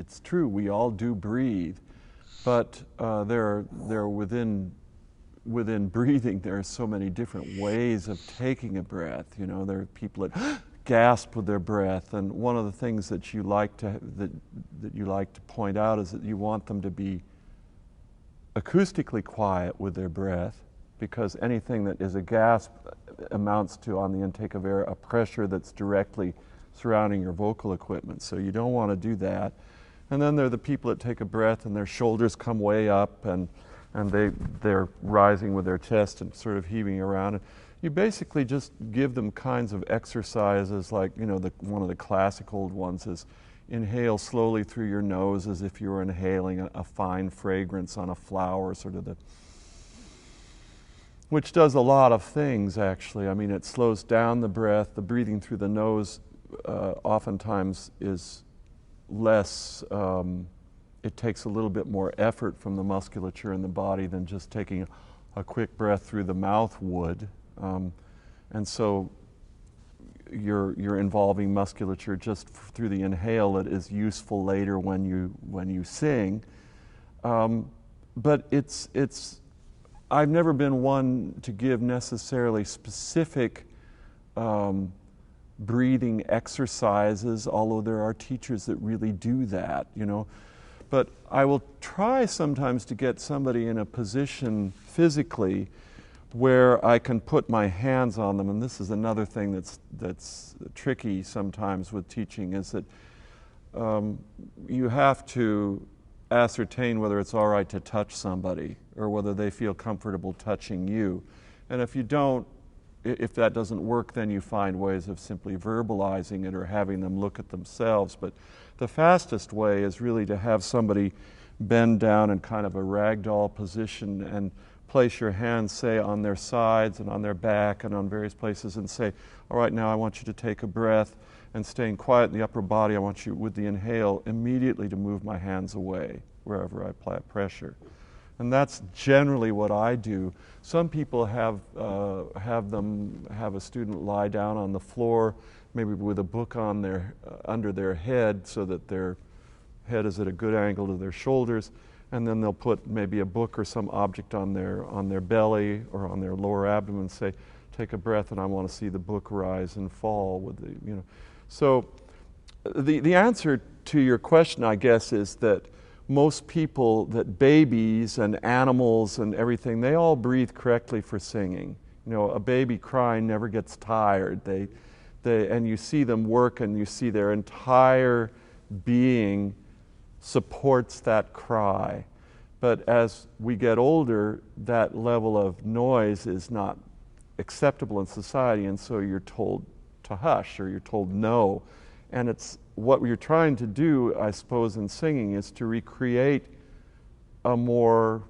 it's true, we all do breathe, but there are within breathing, there are so many different ways of taking a breath. You know, there are people that gasp with their breath, and one of the things that you like to point out is that you want them to be acoustically quiet with their breath, because anything that is a gasp amounts to, on the intake of air, a pressure that's directly surrounding your vocal equipment. So you don't want to do that. And then there are the people that take a breath and their shoulders come way up, and they're rising with their chest and sort of heaving around. And you basically just give them kinds of exercises, like, you know, one of the classic old ones is inhale slowly through your nose as if you were inhaling a fine fragrance on a flower, sort of which does a lot of things, actually. I mean, it slows down the breath. The breathing through the nose oftentimes is less, it takes a little bit more effort from the musculature in the body than just taking a quick breath through the mouth would. And so you're involving musculature just through the inhale that is useful later when you sing. But I've never been one to give necessarily specific breathing exercises, although there are teachers that really do that, you know. But I will try sometimes to get somebody in a position physically where I can put my hands on them, and this is another thing that's tricky sometimes with teaching, is that you have to ascertain whether it's all right to touch somebody or whether they feel comfortable touching you. And if that doesn't work, then you find ways of simply verbalizing it or having them look at themselves. But the fastest way is really to have somebody bend down in kind of a ragdoll position and place your hands, say, on their sides and on their back and on various places, and say, all right, now I want you to take a breath, and staying quiet in the upper body, I want you, with the inhale, immediately to move my hands away wherever I apply pressure. And that's generally what I do. Some people have a student lie down on the floor, maybe with a book on under their head, so that their head is at a good angle to their shoulders, and then they'll put maybe a book or some object on their belly or on their lower abdomen, and say, take a breath, and I want to see the book rise and fall with the, you know. So the answer to your question, I guess, is that most people, that babies and animals and everything, they all breathe correctly for singing. You know, a baby crying never gets tired. And you see them work, and you see their entire being supports that cry. But as we get older, that level of noise is not acceptable in society, and so you're told to hush, or you're told no. And it's what you're trying to do, I suppose, in singing, is to recreate a more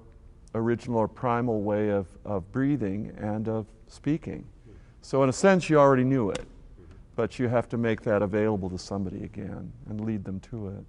original or primal way of breathing and of speaking. So in a sense, you already knew it, but you have to make that available to somebody again and lead them to it.